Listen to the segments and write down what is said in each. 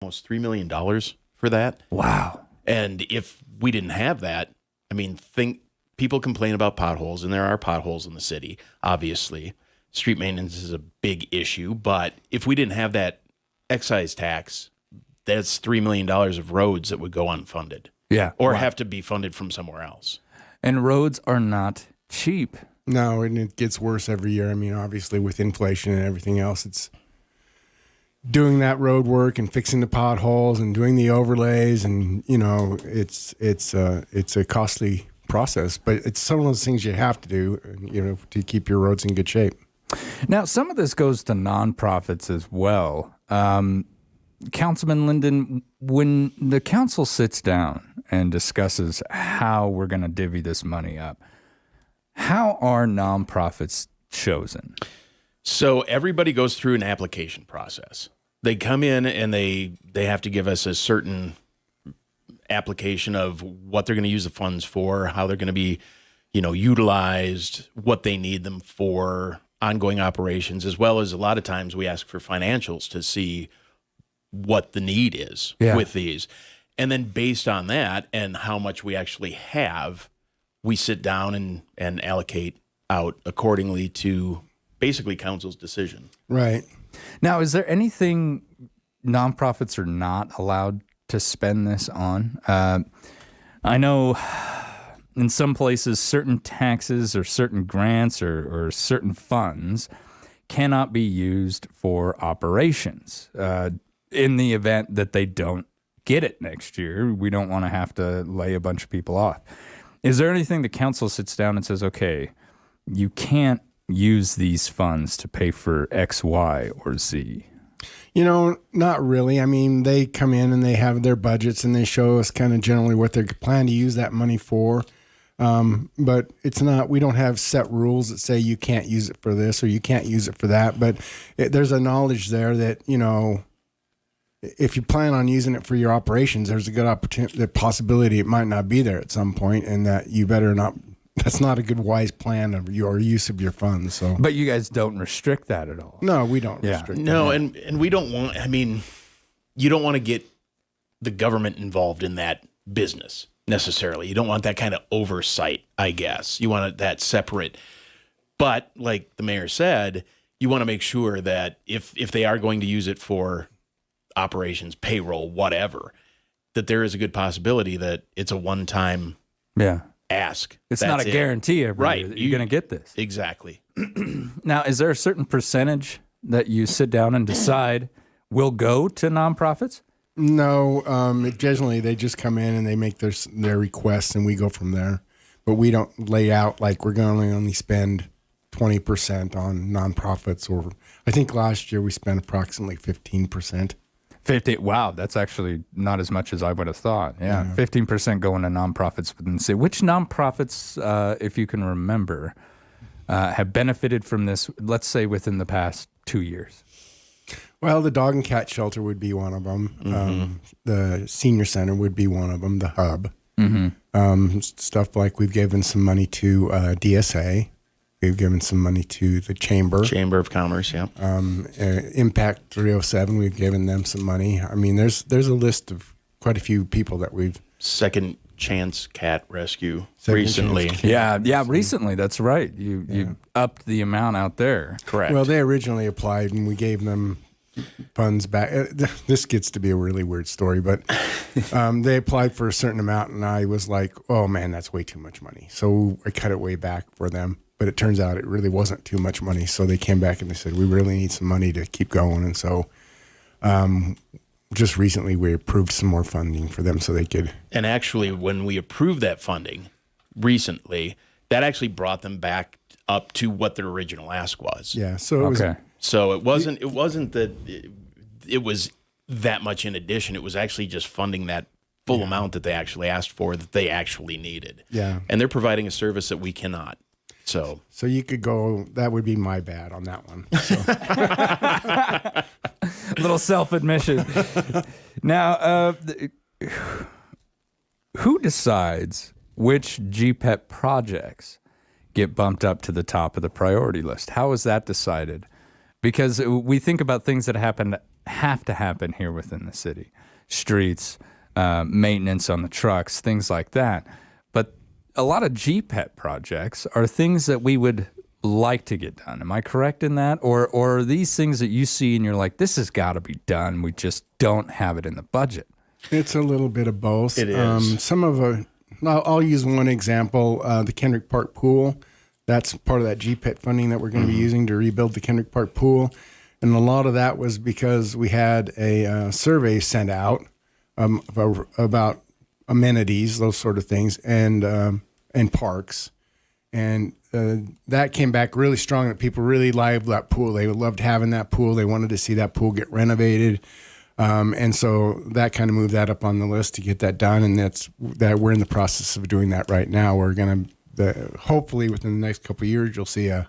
almost $3 million for that. Wow. And if we didn't have that, I mean, people complain about potholes, and there are potholes in the city, obviously. Street maintenance is a big issue, but if we didn't have that excise tax, that's $3 million of roads that would go unfunded. Yeah. Or have to be funded from somewhere else. And roads are not cheap. No, and it gets worse every year. I mean, obviously with inflation and everything else, it's doing that road work and fixing the potholes and doing the overlays, and it's a costly process, but it's some of those things you have to do, to keep your roads in good shape. Now, some of this goes to nonprofits as well. Councilman Linden, when the council sits down and discusses how we're going to divvy this money up, how are nonprofits chosen? So everybody goes through an application process. They come in and they have to give us a certain application of what they're going to use the funds for, how they're going to be, utilized, what they need them for, ongoing operations, as well as a lot of times we ask for financials to see what the need is with these. And then based on that and how much we actually have, we sit down and allocate out accordingly to basically council's decision. Right. Now, is there anything nonprofits are not allowed to spend this on? I know in some places certain taxes or certain grants or certain funds cannot be used for operations. In the event that they don't get it next year, we don't want to have to lay a bunch of people off. Is there anything the council sits down and says, okay, you can't use these funds to pay for X, Y, or Z? Not really. I mean, they come in and they have their budgets and they show us kind of generally what they plan to use that money for. But it's not, we don't have set rules that say you can't use it for this or you can't use it for that. But there's a knowledge there that, if you plan on using it for your operations, there's a good opportunity, the possibility it might not be there at some point, and that you better not. That's not a good, wise plan of your use of your funds. So, but you guys don't restrict that at all. No, we don't restrict. No, that. and we don't want. I mean, you don't want to get the government involved in that business necessarily. You don't want that kind of oversight, I guess. You want that separate. But like the mayor said, you want to make sure that if they are going to use it for operations, payroll, whatever, that there is a good possibility that it's a one-time ask. It's not a guarantee every year that you're going to get this. Exactly. Now, is there a certain percentage that you sit down and decide will go to nonprofits? No, generally they just come in and they make their requests and we go from there. But we don't lay out like we're going to only spend 20% on nonprofits, or I think last year we spent approximately 15%. 50. Wow, that's actually not as much as I would have thought. Yeah, 15% going to nonprofits within the city. Which nonprofits, if you can remember, have benefited from this, let's say, within the past 2 years? Well, the dog and cat shelter would be one of them. Mm-hmm. The senior center would be one of them, the hub. Mm-hmm. Stuff like we've given some money to DSA. We've given some money to the Chamber of Commerce, yeah. Impact 307, we've given them some money. I mean, there's a list of quite a few people that we've... Second Chance Cat Rescue recently. Recently, that's right. You upped the amount out there. Correct. Well, they originally applied and we gave them funds back. This gets to be a really weird story, but they applied for a certain amount and I was like, oh man, that's way too much money. So I cut it way back for them. But it turns out it really wasn't too much money. So they came back and they said, we really need some money to keep going. And so just recently we approved some more funding for them so they could. And actually, when we approved that funding recently, that actually brought them back up to what their original ask was. Yeah. So it was, so it wasn't that it was that much in addition. It was actually just funding that full amount that they actually asked for, that they actually needed. Yeah. And they're providing a service that we cannot. So you could go, that would be my bad on that one. So. Little self-admission. Now, who decides which GPEP projects get bumped up to the top of the priority list? How is that decided? Because we think about things that have to happen here within the city. Streets, maintenance on the trucks, things like that. But a lot of GPET projects are things that we would like to get done. Am I correct in that? Or are these things that you see and you're like, this has got to be done, we just don't have it in the budget? It's a little bit of both. It is. I'll use one example, the Kendrick Park pool. That's part of that GPET funding that we're going to be using to rebuild the Kendrick Park pool. And a lot of that was because we had a survey sent out about amenities, those sort of things, and parks. And that came back really strong that people really loved that pool. They loved having that pool. They wanted to see that pool get renovated. And so that kind of moved that up on the list to get that done. And that we're in the process of doing that right now. We're going to, hopefully within the next couple of years, you'll see a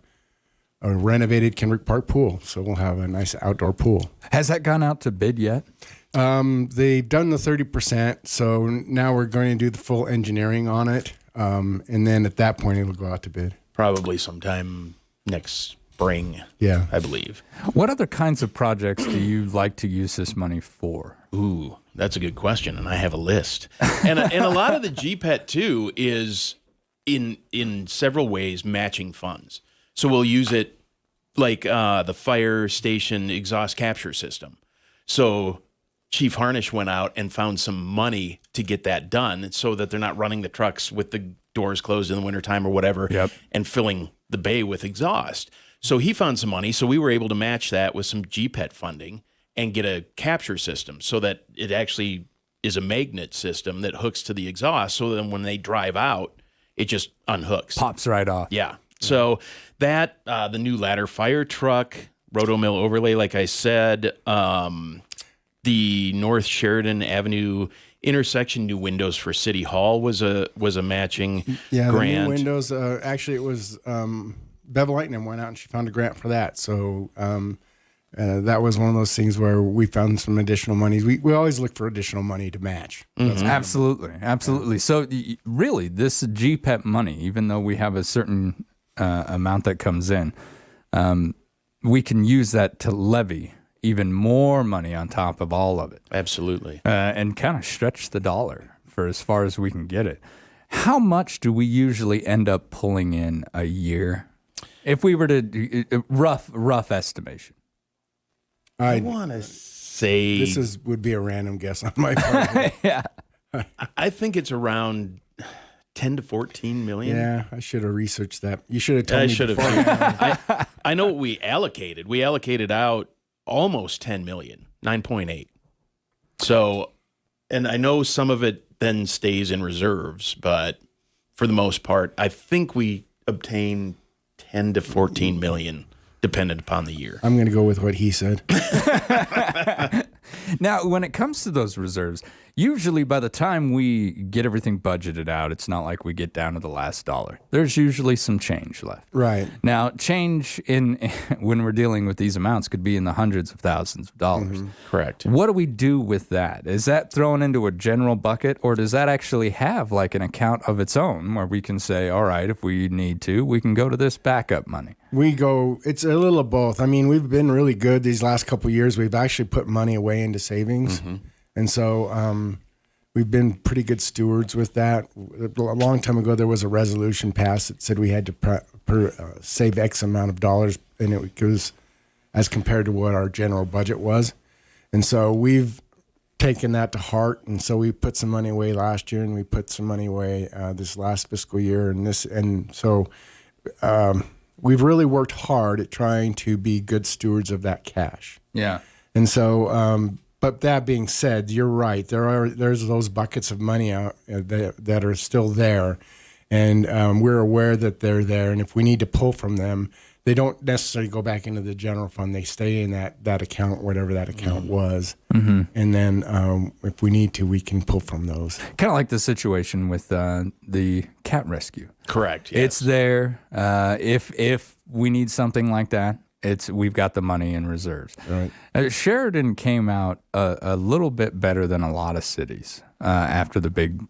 renovated Kendrick Park pool. So we'll have a nice outdoor pool. Has that gone out to bid yet? They've done the 30%. So now we're going to do the full engineering on it. And then at that point, it'll go out to bid. Probably sometime next spring, Yeah. I believe. What other kinds of projects do you like to use this money for? Ooh, that's a good question, and I have a list. And a lot of the GPET too is in several ways matching funds. So we'll use it like the fire station exhaust capture system. So Chief Harnish went out and found some money to get that done so that they're not running the trucks with the doors closed in the wintertime or whatever and filling the bay with exhaust. So he found some money. So we were able to match that with some GPET funding and get a capture system so that it actually is a magnet system that hooks to the exhaust. So then when they drive out, it just unhooks. Pops right off. Yeah. So that, the new ladder fire truck, Rotomill overlay, like I said, the North Sheridan Avenue intersection, new windows for City Hall was a matching Yeah, grant. the new windows. Actually, it was Bevel Lightning went out and she found a grant for that. So that was one of those things where we found some additional money. We always look for additional money to match. Absolutely. Absolutely. So really, this GPET money, even though we have a certain amount that comes in, we can use that to levy even more money on top of all of it. Absolutely. And kind of stretch the dollar for as far as we can get it. How much do we usually end up pulling in a year? If we were to rough estimation. I want to say This would be a random guess on my part. Yeah. I think it's around 10 to 14 million. Yeah, I should have researched that. You should have told I me should before. have. I know what we allocated. We allocated out almost 10 million, 9.8. So, and I know some of it then stays in reserves, but for the most part, I think we obtain 10 to 14 million, dependent upon the year. I'm going to go with what he said. Now, when it comes to those reserves, usually by the time we get everything budgeted out, it's not like we get down to the last dollar. There's usually some change left. Right. Now, change when we're dealing with these amounts could be in the hundreds of thousands of dollars. Correct. What do we do with that? Is that thrown into a general bucket, or does that actually have like an account of its own where we can say, all right, if we need to, we can go to this backup money? It's a little of both. I mean, we've been really good these last couple of years. We've actually put money away into savings. And so we've been pretty good stewards with that. A long time ago, there was a resolution passed that said we had to save X amount of dollars, and it was as compared to what our general budget was. And so we've taken that to heart. And so we put some money away last year, and we put some money away this last fiscal year. And so we've really worked hard at trying to be good stewards of that cash. Yeah. And so, but that being said, you're right. There's those buckets of money out that are still there, and we're aware that they're there. And if we need to pull from them, they don't necessarily go back into the general fund. They stay in that account, whatever that account was. And then if we need to, we can pull from those. Kind of like the situation with the cat rescue. Correct. Yes. It's there. If we need something like that, we've got the money in reserves. Right. Sheridan came out a little bit better than a lot of cities after the big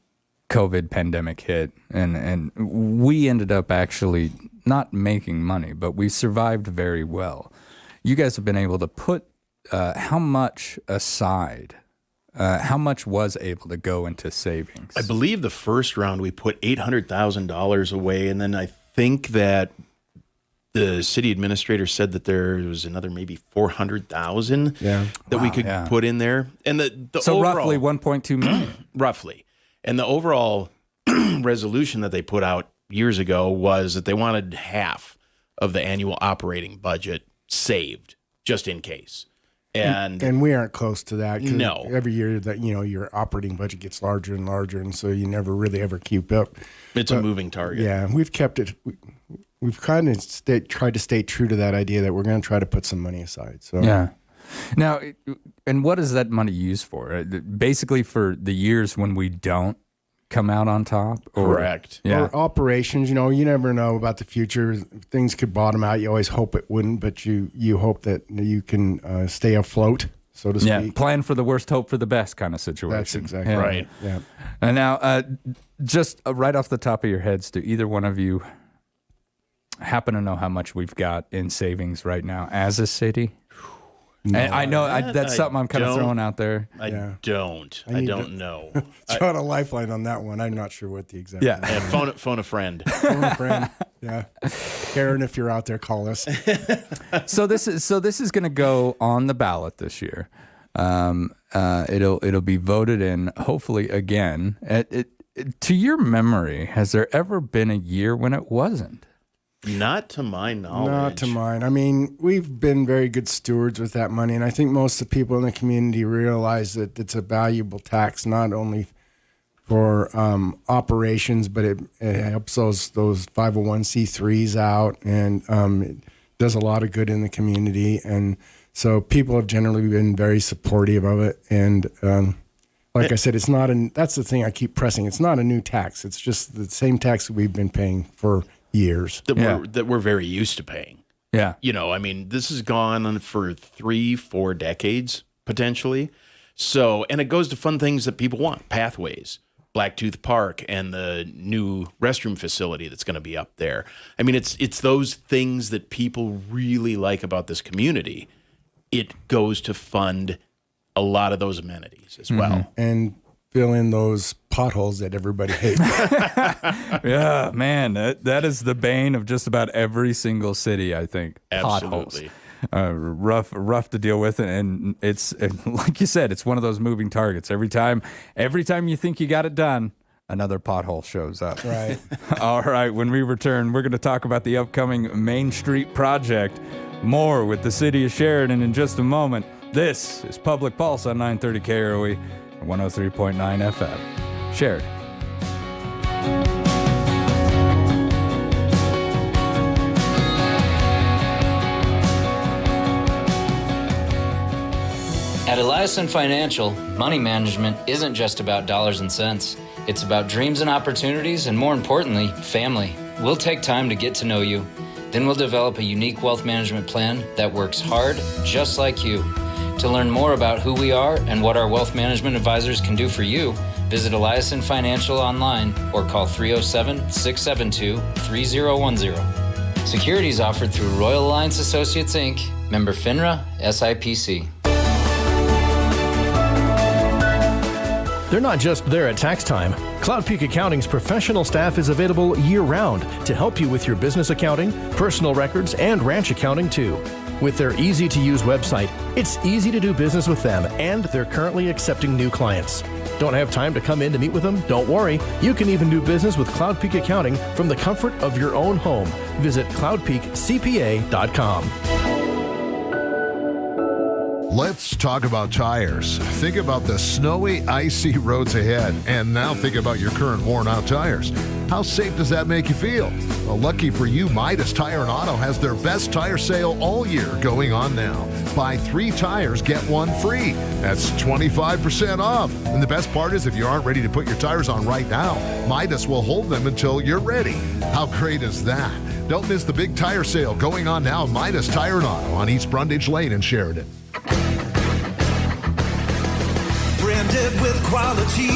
COVID pandemic hit, and we ended up actually not making money, but we survived very well. You guys have been able to put how much aside, how much was able to go into savings? I believe the first round we put $800,000 away, and then I think that the city administrator said that there was another maybe 400,000 that we could put in there, and the So overall, roughly 1.2 million. roughly, and the overall resolution that they put out years ago was that they wanted half of the annual operating budget saved just in case. And we aren't close to that. 'Cause No. every year that your operating budget gets larger and larger, and so you never really ever keep up. it's a moving target. Yeah, we've kept it. We've kind of tried to stay true to that idea that we're going to try to put some money aside. So Yeah. Now, and what is that money used for? Basically for the years when we don't come out on top? Or, Correct. Yeah. Or operations, you never know about the future. Things could bottom out. You always hope it wouldn't, but you hope that you can stay afloat, so to Yeah. speak. Plan for the worst, hope for the best kind of situation. That's exactly Yeah. Right. Yeah. And now, just right off the top of your heads, do either one of you happen to know how much we've got in savings right now as a city? And I know that's something I'm kind of don't. throwing out there. I don't. I I need don't to- know. Trying a lifeline on that one. I'm not sure what the exact. Yeah. Yeah, phone a friend. Phone a friend. Yeah. Karen, if you're out there, call us. So this is going to go on the ballot this year. It'll be voted in hopefully again. To your memory, has there ever been a year when it wasn't? Not to my knowledge. Not to mine. I mean, we've been very good stewards with that money, and I think most of the people in the community realize that it's a valuable tax, not only for operations, but it helps those 501c3s out, and it does a lot of good in the community. And so people have generally been very supportive of it. And like I said, it's not that's the thing I keep pressing. It's not a new tax. It's just the same tax that we've been paying for years. that we're very used to paying. Yeah. I mean, this has gone on for 3-4 decades potentially. So, and it goes to fun things that people want: pathways, Blacktooth Park, and the new restroom facility that's going to be up there. I mean, it's those things that people really like about this community. It goes to fund a lot of those amenities as well. And fill in those potholes that everybody hates. Yeah, man, that is the bane of just about every single city, I think. Absolutely. Potholes. Rough to deal with, and it's like you said, it's one of those moving targets. Every time you think you got it done, another pothole shows up. Right. All right, when we return, we're going to talk about the upcoming Main Street project. More with the city of Sheridan in just a moment. This is Public Pulse on 930 KROE, 103.9 FM. Sheridan. At Eliason Financial, money management isn't just about dollars and cents. It's about dreams and opportunities, and more importantly, family. We'll take time to get to know you. Then we'll develop a unique wealth management plan that works hard, just like you. To learn more about who we are and what our wealth management advisors can do for you, visit Eliason Financial online or call 307-672-3010. Securities offered through Royal Alliance Associates, Inc., member FINRA, SIPC. They're not just there at tax time. Cloud Peak Accounting's professional staff is available year-round to help you with your business accounting, personal records, and ranch accounting too. With their easy-to-use website, it's easy to do business with them, and they're currently accepting new clients. Don't have time to come in to meet with them? Don't worry. You can even do business with Cloud Peak Accounting from the comfort of your own home. Visit cloudpeakcpa.com. Let's talk about tires. Think about the snowy, icy roads ahead, and now think about your current worn-out tires. How safe does that make you feel? Well, lucky for you, Midas Tire and Auto has their best tire sale all year going on now. Buy 3 tires, get 1 free. That's 25% off. And the best part is if you aren't ready to put your tires on right now, Midas will hold them until you're ready. How great is that? Don't miss the big tire sale going on now at Midas Tire and Auto on East Brundage Lane in Branded with quality,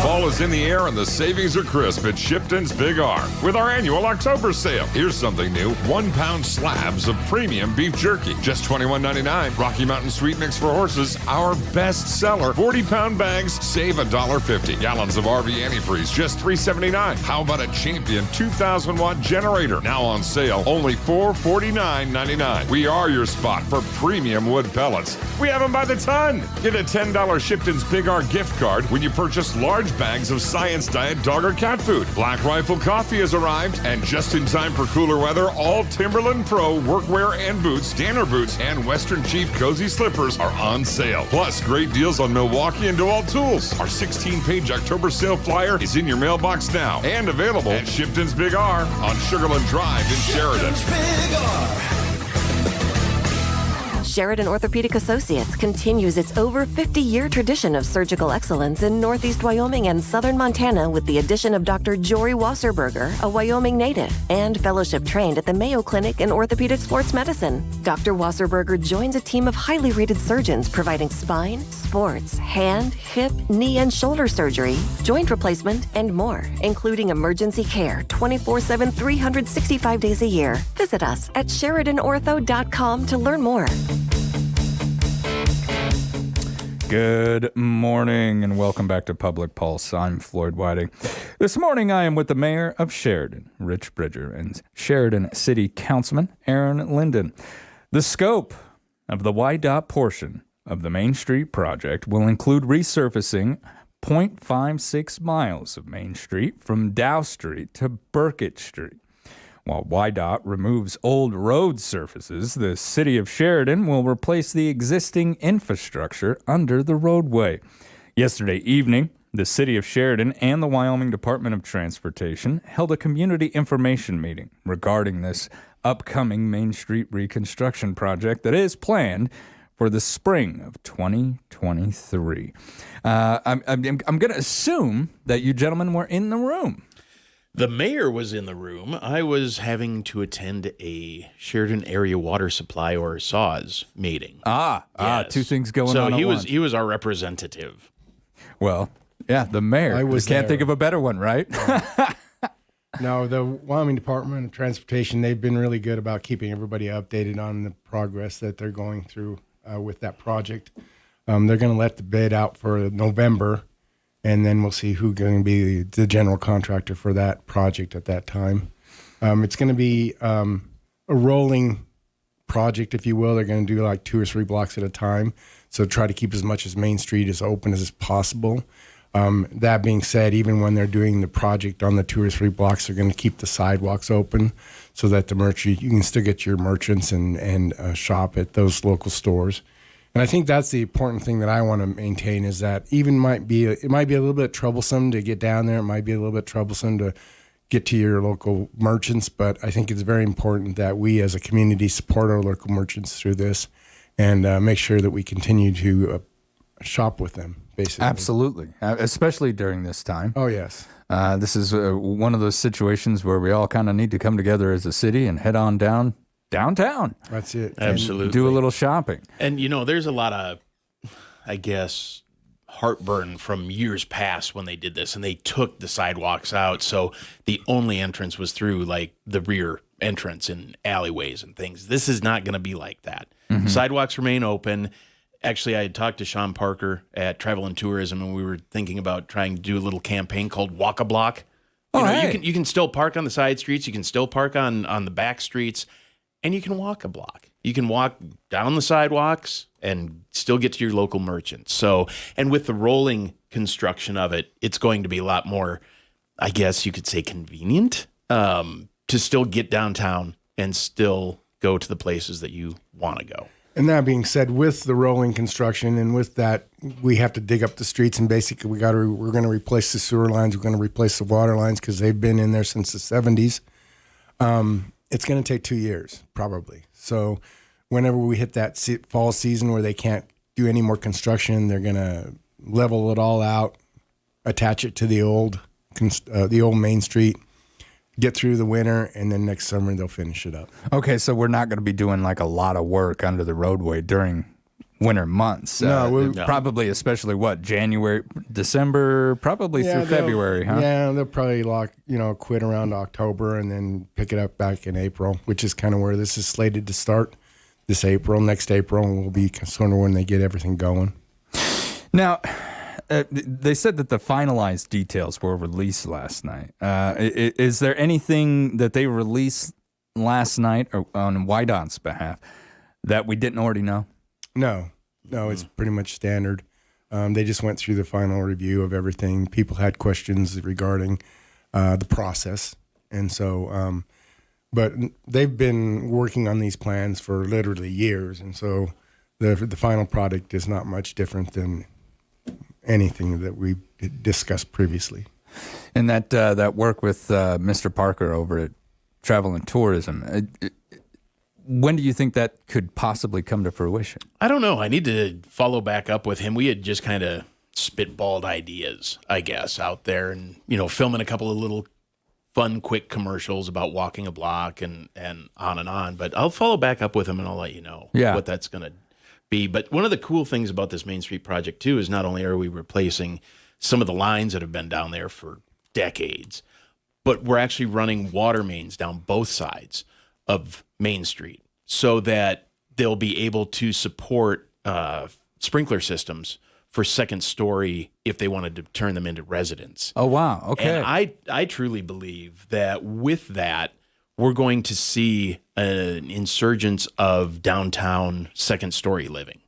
Fall is in the air and the savings are crisp at Shipton's Big R with our annual October sale. Here's something new. 1 pound slabs of premium beef jerky, just $21.99. Rocky Mountain Sweet Mix for Horses, our best seller. 40-pound bags, save $1.50. Gallons of RV antifreeze, just $3.79. How about a Champion 2,000-watt generator? Now on sale, only $449.99. We are your spot for premium wood pellets. We have them by the ton. Get a $10 Shipton's Big R gift card when you purchase large bags of Science Diet dog or cat food. Black Rifle Coffee has arrived, and just in time for cooler weather, all Timberland Pro workwear and boots, Danner boots, and Western Chief cozy slippers are on sale. Plus, great deals on Milwaukee and DeWalt tools. Our 16-page October sale flyer is in your mailbox now and available at Shipton's Big R on Sugarland Drive in Sheridan. Sheridan Orthopedic Associates continues its over 50-year tradition of surgical excellence in Northeast Wyoming and Southern Montana with the addition of Dr. Jory Wasserberger, a Wyoming native, and fellowship trained at the Mayo Clinic in Orthopedic Sports Medicine. Dr. Wasserberger joins a team of highly rated surgeons providing spine, sports, hand, hip, knee, and shoulder surgery, joint replacement, and more, including emergency care 24/7, 365 days a year. Visit us at SheridanOrtho.com to learn more. Good morning and welcome back to Public Pulse. I'm Floyd Whiting. This morning I am with the mayor of Sheridan, Rich Bridger, and Sheridan City Councilman Aaron Linden. The scope of the YDOT portion of the Main Street project will include resurfacing 0.56 miles of Main Street from Dow Street to Burkett Street. While YDOT removes old road surfaces, the city of Sheridan will replace the existing infrastructure under the roadway. Yesterday evening, the city of Sheridan and the Wyoming Department of Transportation held a community information meeting regarding this upcoming Main Street reconstruction project that is planned for the spring of 2023. I'm going to assume that you gentlemen were in the room. The mayor was in the room. I was having to attend a Sheridan Area Water Supply, or SAWS, meeting. Yes. Two things going on. So he was our representative. Well, yeah, the mayor. I was can't there. think of a better one, right? No, the Wyoming Department of Transportation, they've been really good about keeping everybody updated on the progress that they're going through with that project. They're going to let the bid out for November, and then we'll see who's going to be the general contractor for that project at that time. It's going to be a rolling project, if you will. They're going to do like 2 or 3 blocks at a time, so try to keep as much as Main Street as open as possible. That being said, even when they're doing the project on the 2 or 3 blocks, they're going to keep the sidewalks open so that you can still get your merchants and shop at those local stores. And I think that's the important thing that I want to maintain, is that it might be a little bit troublesome to get down there. It might be a little bit troublesome to get to your local merchants, but I think it's very important that we as a community support our local merchants through this and make sure that we continue to shop with them, basically. Absolutely, especially during this time. Oh, yes. This is one of those situations where we all kind of need to come together as a city and head on downtown. That's it. Absolutely. Do a little shopping. And, there's a lot of, I guess, heartburn from years past when they did this and they took the sidewalks out. So the only entrance was through like the rear entrance and alleyways and things. This is not going to be like that. Mm-hmm. Sidewalks remain open. Actually, I had talked to Sean Parker at Travel and Tourism, and we were thinking about trying to do a little campaign called Walk a Block. You can still park on the side streets. You can still park on the back streets. And you can walk a block. You can walk down the sidewalks and still get to your local merchants. So, and with the rolling construction of it, it's going to be a lot more, I guess you could say, convenient to still get downtown and still go to the places that you want to go. And that being said, with the rolling construction and with that, we have to dig up the streets, and basically we're going to replace the sewer lines. We're going to replace the water lines because they've been in there since the 70s. It's going to take 2 years, probably. So whenever we hit that fall season where they can't do any more construction, they're going to level it all out, attach it to the old Main Street, get through the winter, and then next summer they'll finish it up. Okay, so we're not going to be doing like a lot of work under the roadway during winter months. Probably, especially January, December, probably through February, huh? Yeah, they'll probably quit around October and then pick it up back in April, which is kind of where this is slated to start. This April, next April, will be sort of when they get everything going. Now, they said that the finalized details were released last night. Is there anything that they released last night on WYDOT's behalf that we didn't already know? No, it's pretty much standard. They just went through the final review of everything. People had questions regarding the process, and so, but they've been working on these plans for literally years, and so the final product is not much different than anything that we discussed previously. And that work with Mr. Parker over at Travel and Tourism. When do you think that could possibly come to fruition? I don't know. I need to follow back up with him. We had just kind of spitballed ideas, I guess, out there and, filming a couple of little fun, quick commercials about walking a block and on and on. But I'll follow back up with him and I'll let you know what that's going to be. But one of the cool things about this Main Street project, too, is not only are we replacing some of the lines that have been down there for decades, but we're actually running water mains down both sides of Main Street so that they'll be able to support sprinkler systems for second story if they wanted to turn them into residents. Oh, wow. Okay. And I truly believe that with that, we're going to see an insurgence of downtown second story living.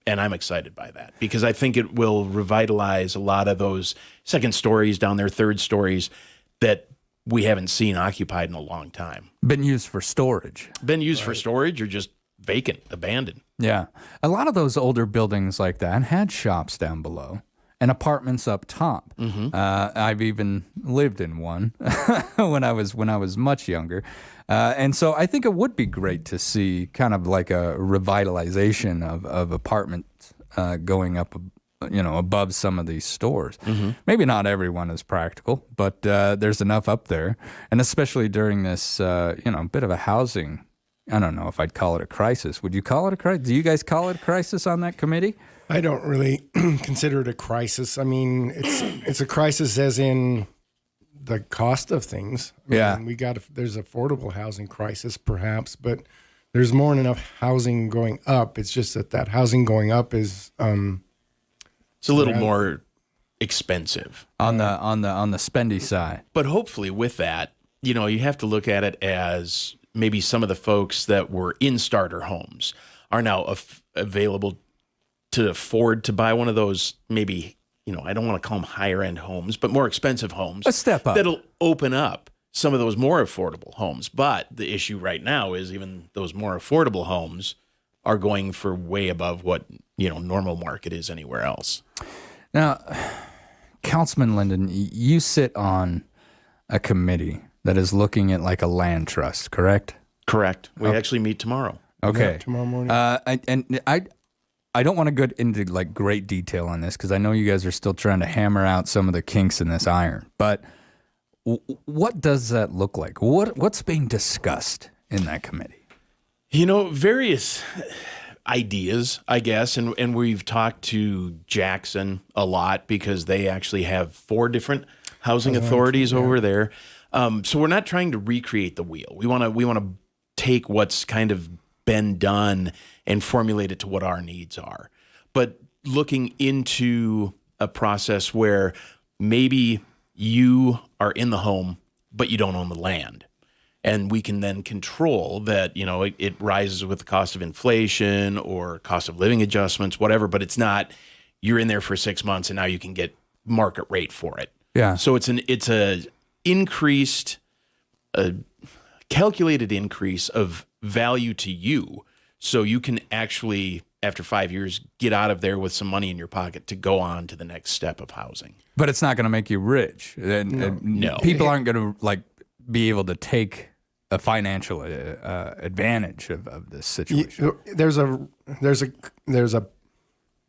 And I'm excited by that because I think it will revitalize a lot of those second stories down there, third stories that we haven't seen occupied in a long time. Been used for storage. For storage or just vacant, abandoned. Yeah. A lot of those older buildings like that had shops down below and apartments up top. Mm-hmm. I've even lived in one when I was much younger. And so I think it would be great to see kind of like a revitalization of apartments going up above some of these stores. Mm-hmm. Maybe not everyone is practical, but there's enough up there. And especially during this, bit of a housing, I don't know if I'd call it a crisis. Would you call it a crisis? Do you guys call it a crisis on that committee? I don't really consider it a crisis. I mean, it's a crisis as in the cost of things. I mean, there's affordable housing crisis perhaps, but there's more than enough housing going up. It's just that housing going up is it's a little more expensive on the spendy side. But hopefully with that, you have to look at it as maybe some of the folks that were in starter homes are now available to afford to buy one of those, maybe, I don't want to call them higher end homes, but more expensive homes. A step up. That'll open up some of those more affordable homes. But the issue right now is even those more affordable homes are going for way above what, normal market is anywhere else. Now, Councilman Linden, you sit on a committee that is looking at like a land trust, correct? Correct. We actually meet tomorrow. Okay. Yeah, tomorrow morning. I don't want to go into like great detail on this because I know you guys are still trying to hammer out some of the kinks in this iron. But what does that look like? What's being discussed in that committee? Various ideas, I guess, and we've talked to Jackson a lot because they actually have 4 different housing authorities over there. So we're not trying to recreate the wheel. We want to take what's kind of been done and formulate it to what our needs are. But looking into a process where maybe you are in the home, but you don't own the land. And we can then control that, it rises with the cost of inflation or cost of living adjustments, whatever, but it's not, you're in there for 6 months and now you can get market rate for it. Yeah. So it's a increased, calculated increase of value to you. So you can actually, after 5 years, get out of there with some money in your pocket to go on to the next step of housing. But it's not going to make you rich. No. People aren't going to be able to take a financial advantage of this situation. There's a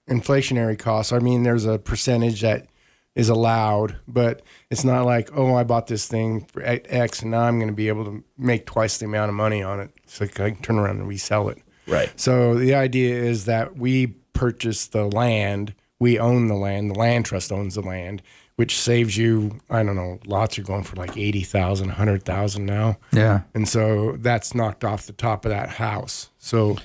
inflationary cost. I mean, there's a percentage that is allowed, but it's not like, oh, I bought this thing for X and now I'm going to be able to make twice the amount of money on it. So I can turn around and resell it. Right. So the idea is that we purchase the land. We own the land. The land trust owns the land, which saves you, I don't know, lots are going for like 80,000, 100,000 now. Yeah. And so that's knocked off the top of that house. So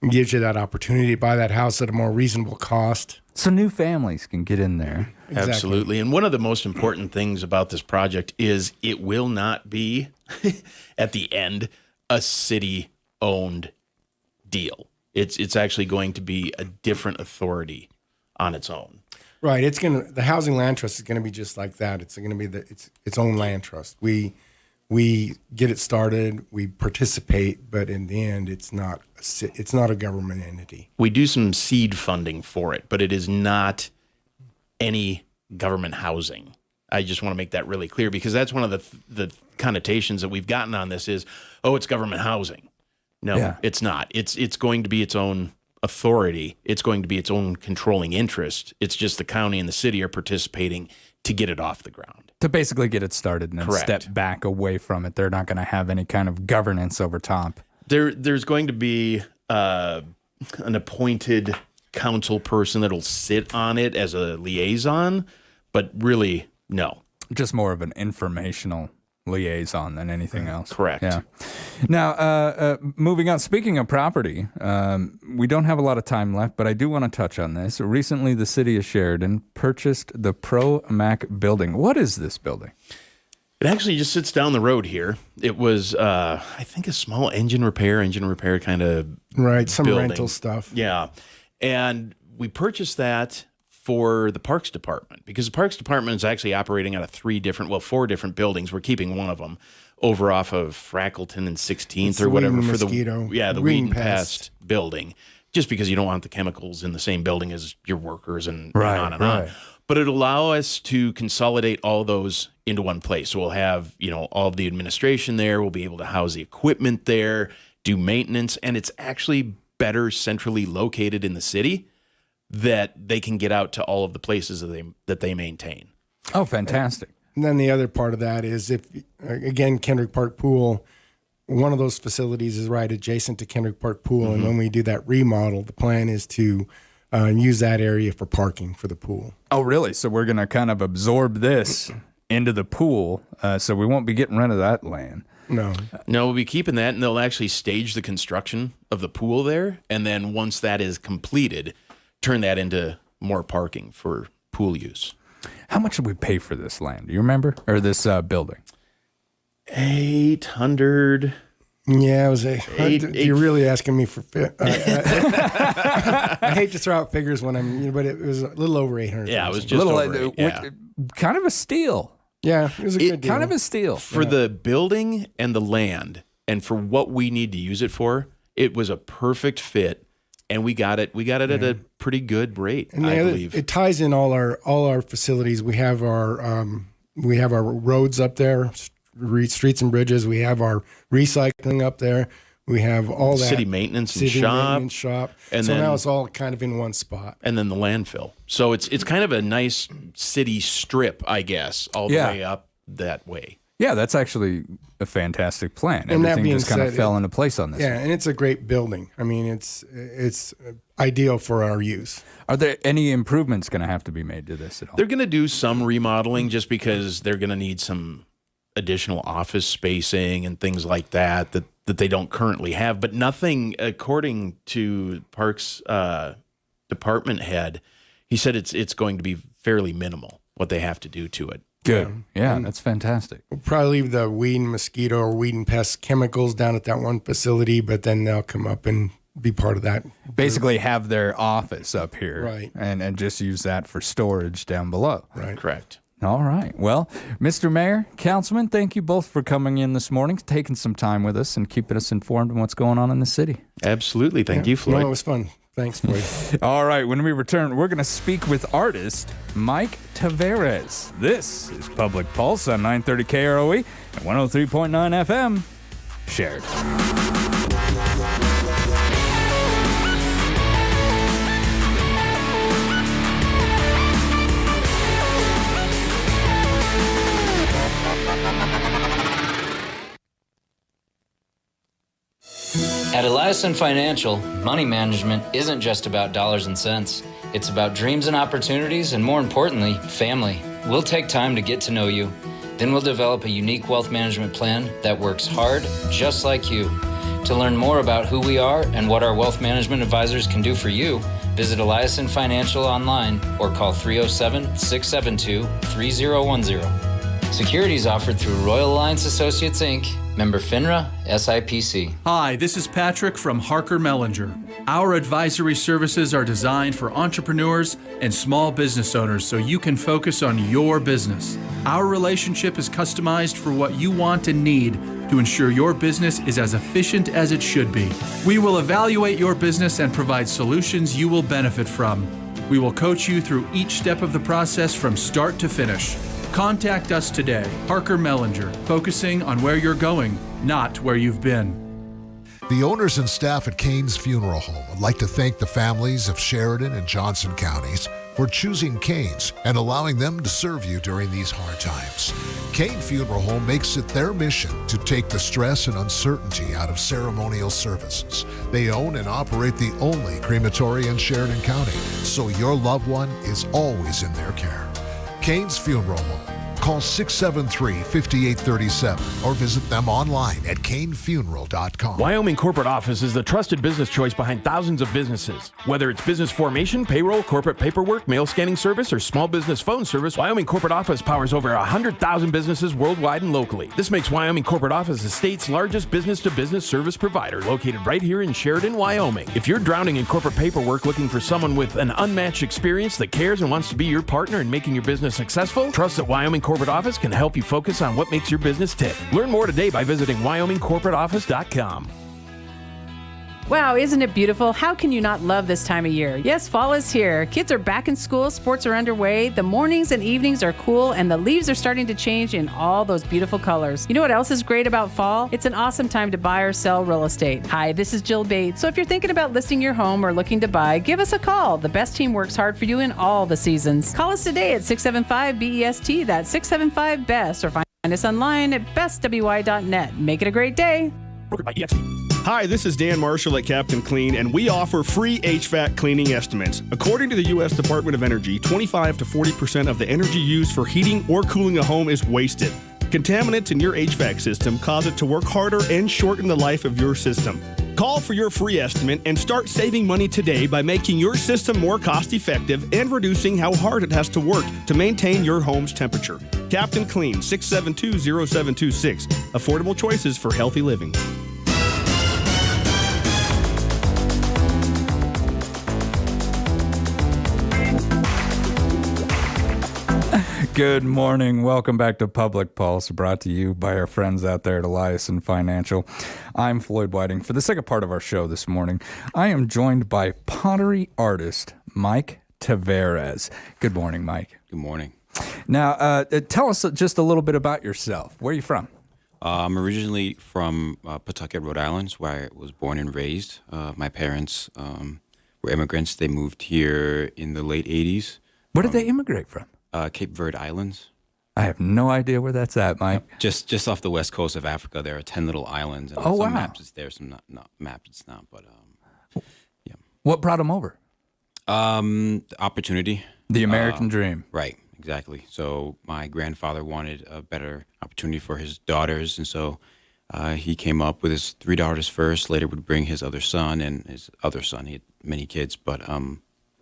it gives you that opportunity to buy that house at a more reasonable cost. So new families can get in there. Exactly. Absolutely. And one of the most important things about this project is it will not be, at the end, a city-owned deal. It's actually going to be a different authority on its own. Right. The housing land trust is gonna be just like that. It's gonna be its own land trust. We get it started, we participate, but in the end, it's not a government entity. We do some seed funding for it, but it is not any government housing. I just want to make that really clear because that's one of the connotations that we've gotten on this is, oh, it's government housing. No, it's not. It's going to be its own authority. It's going to be its own controlling interest. It's just the county and the city are participating to get it off the ground. To basically get it started and then Correct. step back away from it. They're not going to have any kind of governance over top. There's going to be an appointed council person that'll sit on it as a liaison, but really, no. Just more of an informational liaison than anything else. Correct. Yeah. Now, moving on, speaking of property, we don't have a lot of time left, but I do want to touch on this. Recently, the city of Sheridan purchased the Pro Mac building. What is this building? It actually just sits down the road here. It was, I think, a small engine repair kind of Right. Some building. rental stuff. Yeah. And we purchased that for the Parks Department because the Parks Department is actually operating out of 4 different buildings. We're keeping one of them over off of Frackleton and 16th It's or the whatever Wheaton for Mosquito. the Weed Weed and Pest building, just because you don't want the chemicals in the same building as your workers and Right, on and right. on. But it'll allow us to consolidate all those into one place. So we'll have, all of the administration there. We'll be able to house the equipment there, do maintenance, and it's actually better centrally located in the city that they can get out to all of the places that they maintain. Oh, fantastic. And then the other part of that is again, Kendrick Park Pool, one of those facilities is right adjacent to Kendrick Park Pool. And when we do that remodel, the plan is to use that area for parking for the pool. Oh, really? So we're going to kind of absorb this into the pool, so we won't be getting rid of that land. No. No, we'll be keeping that, and they'll actually stage the construction of the pool there. And then once that is completed, turn that into more parking for pool use. How much did we pay for this land? Do you remember? Or this building? 800. Yeah, it was Eight- you're really asking me for. I hate to throw out figures when but it was a little over 800. Yeah, it was just over it, yeah. Kind of a steal. Yeah, it was a good deal. Kind of a steal. For the building and the land, and for what we need to use it for, it was a perfect fit, and we got it. We got it at a pretty good rate, And I the other, believe. it ties in all our facilities. We have our roads up there, streets and bridges. We have our recycling up there. We have all that City maintenance and city shop, maintenance shop. and so then- now it's all kind of in one spot. and then the landfill. So it's kind of a nice city strip, I guess, all the Yeah. way up that way. Yeah, that's actually a fantastic plan. And that Everything being just kind of said, fell into place on this. Yeah, and it's a great building. I mean, it's ideal for our use. Are there any improvements going to have to be made to this at all? They're going to do some remodeling just because they're going to need some additional office spacing and things like that they don't currently have. But nothing, according to Parks department head, he said it's going to be fairly minimal what they have to do to it. Good. Yeah, that's fantastic. We'll probably leave the weed and mosquito or weed and pest chemicals down at that one facility, but then they'll come up and be part of that. Basically have their office up here. Right. And just use that for storage down below. Right. Correct. All right. Well, Mr. Mayor, Councilman, thank you both for coming in this morning, taking some time with us and keeping us informed on what's going on in the city. Absolutely. Thank you, Floyd. No, it was fun. Thanks, Floyd. All right. When we return, we're going to speak with artist Mike Tavares. This is Public Pulse on 930 KROE and 103.9 FM. Shared. At Eliason Financial, money management isn't just about dollars and cents. It's about dreams and opportunities, and more importantly, family. We'll take time to get to know you. Then we'll develop a unique wealth management plan that works hard, just like you. To learn more about who we are and what our wealth management advisors can do for you, visit Eliason Financial online or call 307-672-3010. Securities offered through Royal Alliance Associates, Inc., member FINRA, SIPC. Hi, this is Patrick from Harker Mellinger. Our advisory services are designed for entrepreneurs and small business owners so you can focus on your business. Our relationship is customized for what you want and need to ensure your business is as efficient as it should be. We will evaluate your business and provide solutions you will benefit from. We will coach you through each step of the process from start to finish. Contact us today, Harker Mellinger, focusing on where you're going, not where you've been. The owners and staff at Kane's Funeral Home would like to thank the families of Sheridan and Johnson counties for choosing Kane's and allowing them to serve you during these hard times. Kane Funeral Home makes it their mission to take the stress and uncertainty out of ceremonial services. They own and operate the only crematory in Sheridan County, so your loved one is always in their care. Kane's Funeral Home. Call 673-5837 or visit them online at canefuneral.com. Wyoming Corporate Office is the trusted business choice behind thousands of businesses. Whether it's business formation, payroll, corporate paperwork, mail scanning service, or small business phone service, Wyoming Corporate Office powers over 100,000 businesses worldwide and locally. This makes Wyoming Corporate Office the state's largest business-to-business service provider, located right here in Sheridan, Wyoming. If you're drowning in corporate paperwork looking for someone with an unmatched experience that cares and wants to be your partner in making your business successful, trust that Wyoming Corporate Office can help you focus on what makes your business tick. Learn more today by visiting wyomingcorporateoffice.com. Wow, isn't it beautiful? How can you not love this time of year? Yes, fall is here. Kids are back in school, sports are underway, the mornings and evenings are cool, and the leaves are starting to change in all those beautiful colors. You know what else is great about fall? It's an awesome time to buy or sell real estate. Hi, this is Jill Bates. So if you're thinking about listing your home or looking to buy, give us a call. The best team works hard for you in all the seasons. Call us today at 675-BEST, that's 675-BEST, or find us online at bestwy.net. Make it a great day. Brokered by EXP. Hi, this is Dan Marshall at Captain Clean, and we offer free HVAC cleaning estimates. According to the U.S. Department of Energy, 25 to 40% of the energy used for heating or cooling a home is wasted. Contaminants in your HVAC system cause it to work harder and shorten the life of your system. Call for your free estimate and start saving money today by making your system more cost-effective and reducing how hard it has to work to maintain your home's temperature. Captain Clean, 672-0726. Affordable choices for healthy living. Good morning. Welcome back to Public Pulse, brought to you by our friends out there at Eliason Financial. I'm Floyd Whiting. For the second part of our show this morning, I am joined by pottery artist Mike Tavares. Good morning, Mike. Good morning. Now, tell us just a little bit about yourself. Where are you from? I'm originally from Pawtucket, Rhode Island, where I was born and raised. My parents were immigrants. They moved here in the late 80s. Where did they immigrate from? Cape Verde Islands. I have no idea where that's at, Mike. Just off the west coast of Africa. There are 10 little islands. And some maps it's there, some not maps it's not. But yeah. What brought them over? Opportunity. The American dream. Right, exactly. So my grandfather wanted a better opportunity for his daughters, and so he came up with his 3 daughters first. Later would bring his other son and his other son. He had many kids, but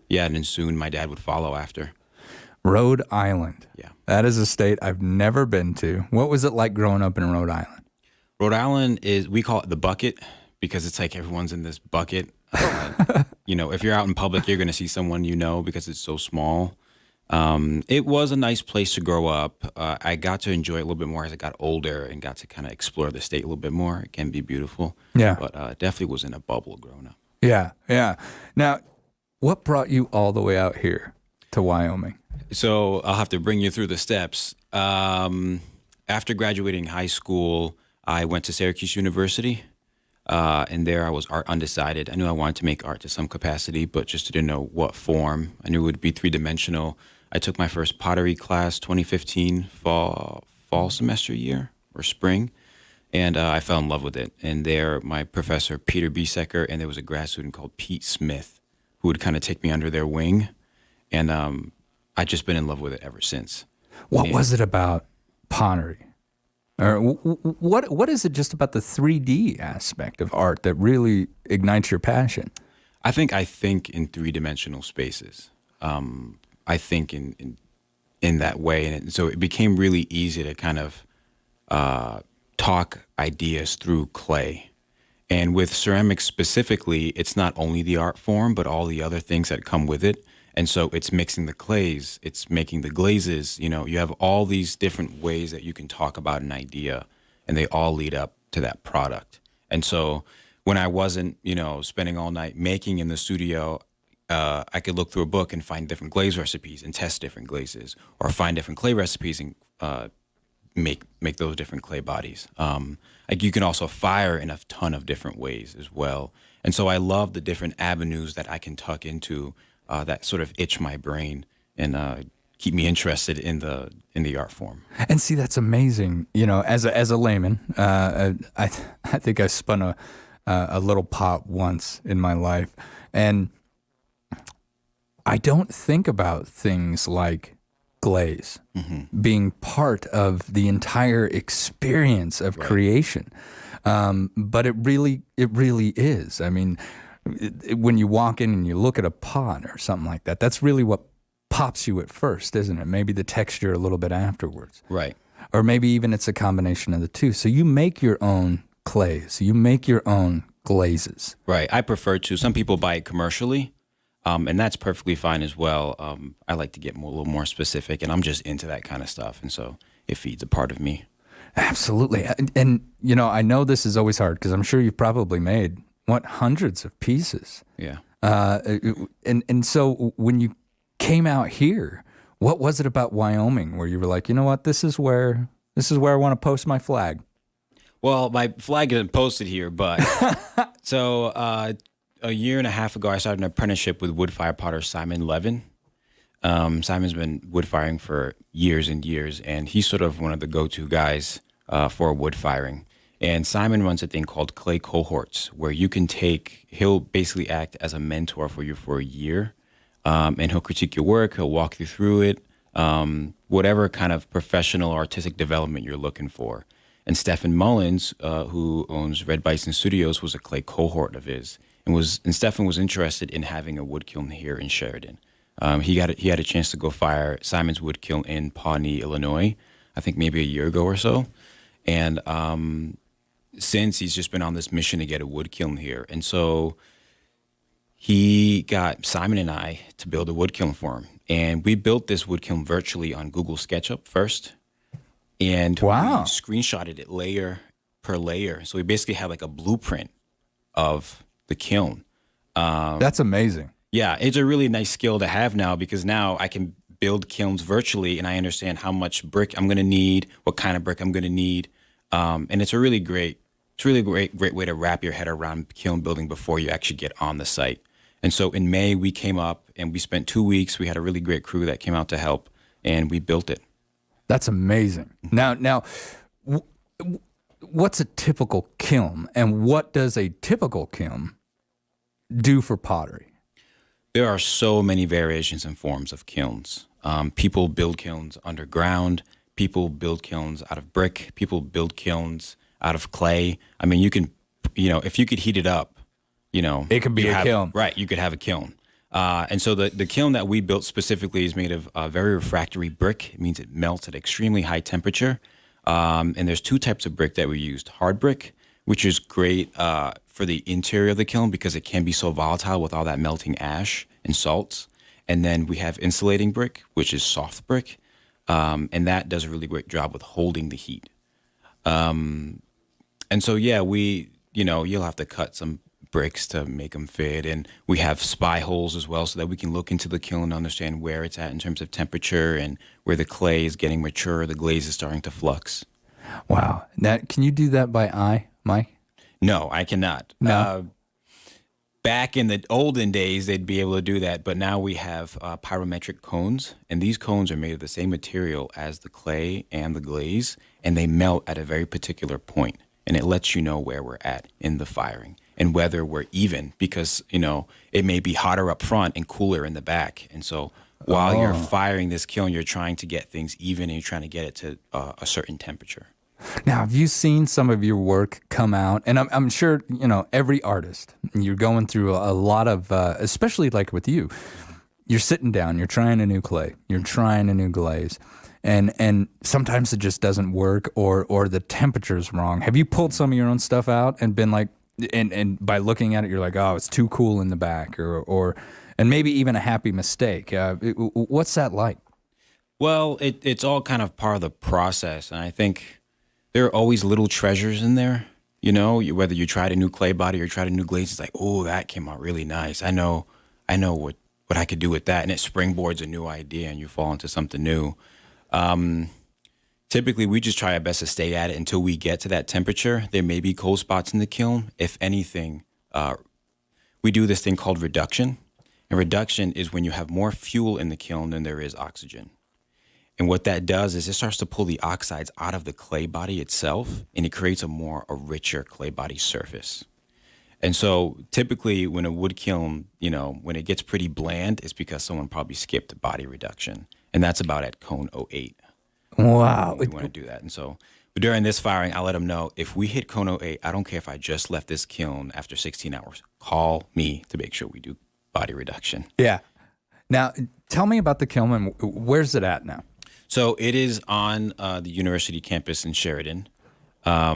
yeah, and then soon my dad would follow after. Rhode Island. Yeah. That is a state I've never been to. What was it like growing up in Rhode Island? Rhode Island is, we call it the bucket because it's like everyone's in this bucket. You know, if you're out in public, you're going to see someone you know because it's so small. It was a nice place to grow up. I got to enjoy it a little bit more as I got older and got to kind of explore the state a little bit more. It can be beautiful. Yeah. But definitely was in a bubble growing up. Yeah, yeah. Now, what brought you all the way out here to Wyoming? So I'll have to bring you through the steps. After graduating high school, I went to Syracuse University, and there I was art undecided. I knew I wanted to make art to some capacity, but just didn't know what form. I knew it would be three-dimensional. I took my first pottery class, 2015 fall semester year or spring, And I fell in love with it. And there, my professor, Peter Biesecker, and there was a grad student called Pete Smith who would kind of take me under their wing. And I've just been in love with it ever since. What was it about pottery? Or what is it just about the 3D aspect of art that really ignites your passion? I think in three-dimensional spaces. I think in that way. And so it became really easy to kind of talk ideas through clay. And with ceramics specifically, it's not only the art form, but all the other things that come with it. And so it's mixing the clays, it's making the glazes, you know, you have all these different ways that you can talk about an idea, and they all lead up to that product. And so when I wasn't, you know, spending all night making in the studio, I could look through a book and find different glaze recipes and test different glazes, or find different clay recipes and make those different clay bodies. Like you can also fire in a ton of different ways as well. And so I love the different avenues that I can tuck into that sort of itch my brain and keep me interested in the art form. And see, that's amazing. You know, as a layman, I think I spun a little pot once in my life, and I don't think about things like glaze being part of the entire experience of creation. But it really is. I mean, when you walk in and you look at a pot or something like that, that's really what pops you at first, isn't it? Maybe the texture a little bit afterwards. Right. Or maybe even it's a combination of the two. So you make your own clays. You make your own glazes. Right. I prefer to. Some people buy it commercially, and that's perfectly fine as well. I like to get a little more specific, and I'm just into that kind of stuff. And so it feeds a part of me. Absolutely. And you know, I know this is always hard because I'm sure you've probably made, hundreds of pieces. Yeah. And so when you came out here, what was it about Wyoming where you were like, you know what, this is where I want to post my flag? Well, my flag isn't posted here, but so a year and a half ago, I started an apprenticeship with wood fire potter Simon Levin. Simon's been wood firing for years and years, and he's sort of one of the go-to guys for wood firing. And Simon runs a thing called clay cohorts, where you can he'll basically act as a mentor for you for a year, and he'll critique your work, he'll walk you through it, whatever kind of professional artistic development you're looking for. And Stephen Mullins, who owns Red Bison Studios, was a clay cohort of his, and Stephen was interested in having a wood kiln here in Sheridan. He had a chance to go fire Simon's wood kiln in Pawnee, Illinois, I think maybe a year ago or so, and since he's just been on this mission to get a wood kiln here. And so he got Simon and I to build a wood kiln for him. And we built this wood kiln virtually on Google SketchUp first. And we screenshotted it layer per layer. So we basically had like a blueprint of the kiln. That's amazing. Yeah, it's a really nice skill to have now, because now I can build kilns virtually and I understand how much brick I'm going to need, what kind of brick I'm going to need. And it's a really great way to wrap your head around kiln building before you actually get on the site. And so in May, we came up and we spent 2 weeks. We had a really great crew that came out to help, and we built it. That's amazing. Now, what's a typical kiln, and what does a typical kiln do for pottery? There are so many variations and forms of kilns. People build kilns underground. People build kilns out of brick. People build kilns out of clay. I mean, if you could heat it up, it can be a kiln. Right, you could have a kiln. And so the kiln that we built specifically is made of very refractory brick. It means it melts at extremely high temperature. And there's two types of brick that we used. Hard brick, which is great for the interior of the kiln because it can be so volatile with all that melting ash and salts. And then we have insulating brick, which is soft brick. And that does a really great job with holding the heat. And so, yeah, you'll have to cut some bricks to make them fit. And we have spy holes as well so that we can look into the kiln and understand where it's at in terms of temperature and where the clay is getting mature, the glaze is starting to flux. Wow. Now, can you do that by eye, Mike? No, I cannot. No. Back in the olden days, they'd be able to do that, but now we have pyrometric cones, and these cones are made of the same material as the clay and the glaze, and they melt at a very particular point. and it lets you know where we're at in the firing and whether we're even, because, you know, it may be hotter up front and cooler in the back. And so while you're firing this kiln, you're trying to get things even and you're trying to get it to a certain temperature. Now, have you seen some of your work come out? And I'm sure, you know, every artist, you're going through a lot of, especially like with you, you're sitting down, you're trying a new clay, you're trying a new glaze, and sometimes it just doesn't work or the temperature's wrong. Have you pulled some of your own stuff out and been like, and by looking at it, you're like, oh, it's too cool in the back, and maybe even a happy mistake? What's that like? Well, it's all kind of part of the process, and I think there are always little treasures in there. You know, whether you tried a new clay body or tried a new glaze, it's like, oh, that came out really nice. I know what I could do with that, and it springboards a new idea, and you fall into something new. Typically, we just try our best to stay at it until we get to that temperature. There may be cold spots in the kiln. If anything, we do this thing called reduction. And reduction is when you have more fuel in the kiln than there is oxygen. And what that does is it starts to pull the oxides out of the clay body itself, and it creates a richer clay body surface. And so typically when a wood kiln, you know, when it gets pretty bland, it's because someone probably skipped body reduction. And that's about at cone 08. Wow. We want to do that. And so during this firing, I'll let them know, if we hit cone 08, I don't care if I just left this kiln after 16 hours. Call me to make sure we do body reduction. Yeah. Now, tell me about the kiln and where's it at now? So it is on the university campus in Sheridan. I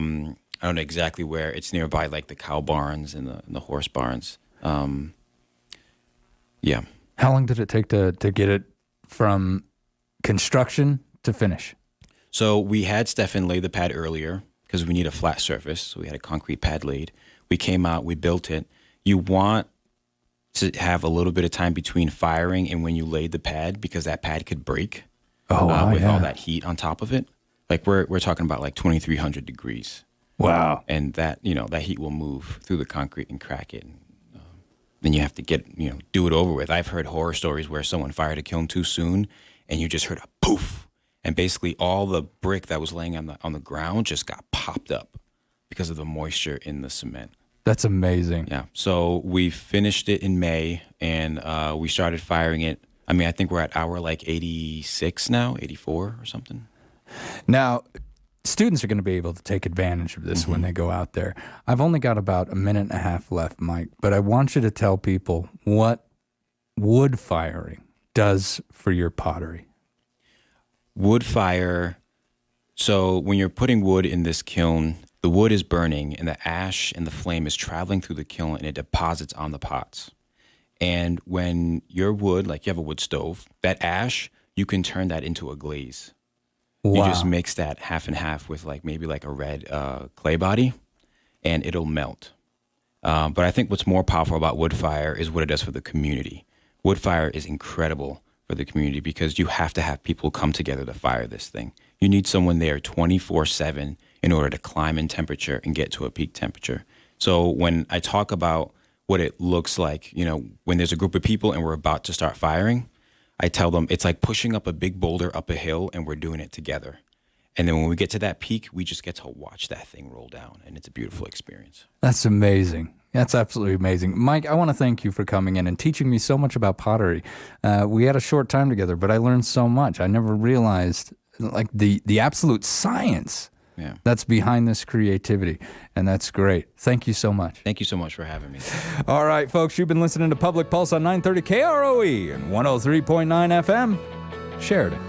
don't know exactly where. It's nearby, like the cow barns and the horse barns. Yeah. How long did it take to get it from construction to finish? So we had Stefan lay the pad earlier because we need a flat surface. So we had a concrete pad laid. We came out, we built it. You want to have a little bit of time between firing and when you laid the pad, because that pad could break with all that heat on top of it. Like we're talking about like 2,300 degrees. Wow. And that, you know, that heat will move through the concrete and crack it. Then you have to do it over with. I've heard horror stories where someone fired a kiln too soon and you just heard a poof. And basically all the brick that was laying on the ground just got popped up because of the moisture in the cement. That's amazing. Yeah. So we finished it in May and we started firing it. I mean, I think we're at hour like 86 now, 84 or something. Now, students are going to be able to take advantage of this when they go out there. I've only got about a minute and a half left, Mike, but I want you to tell people what wood firing does for your pottery. Wood fire. So when you're putting wood in this kiln, the wood is burning and the ash and the flame is traveling through the kiln and it deposits on the pots. And when your wood, like you have a wood stove, that ash, you can turn that into a glaze. Wow. You just mix that half and half with maybe a red clay body and it'll melt. But I think what's more powerful about wood fire is what it does for the community. Wood fire is incredible for the community because you have to have people come together to fire this thing. You need someone there 24/7 in order to climb in temperature and get to a peak temperature. So when I talk about what it looks like, when there's a group of people and we're about to start firing, I tell them it's like pushing up a big boulder up a hill and we're doing it together. And then when we get to that peak, we just get to watch that thing roll down and it's a beautiful experience. That's amazing. That's absolutely amazing. Mike, I want to thank you for coming in and teaching me so much about pottery. We had a short time together, but I learned so much. I never realized the absolute science that's behind this creativity, and that's great. Thank you so much. Thank you so much for having me. All right, folks, you've been listening to Public Pulse on 930 KROE and 103.9 FM, Sheridan.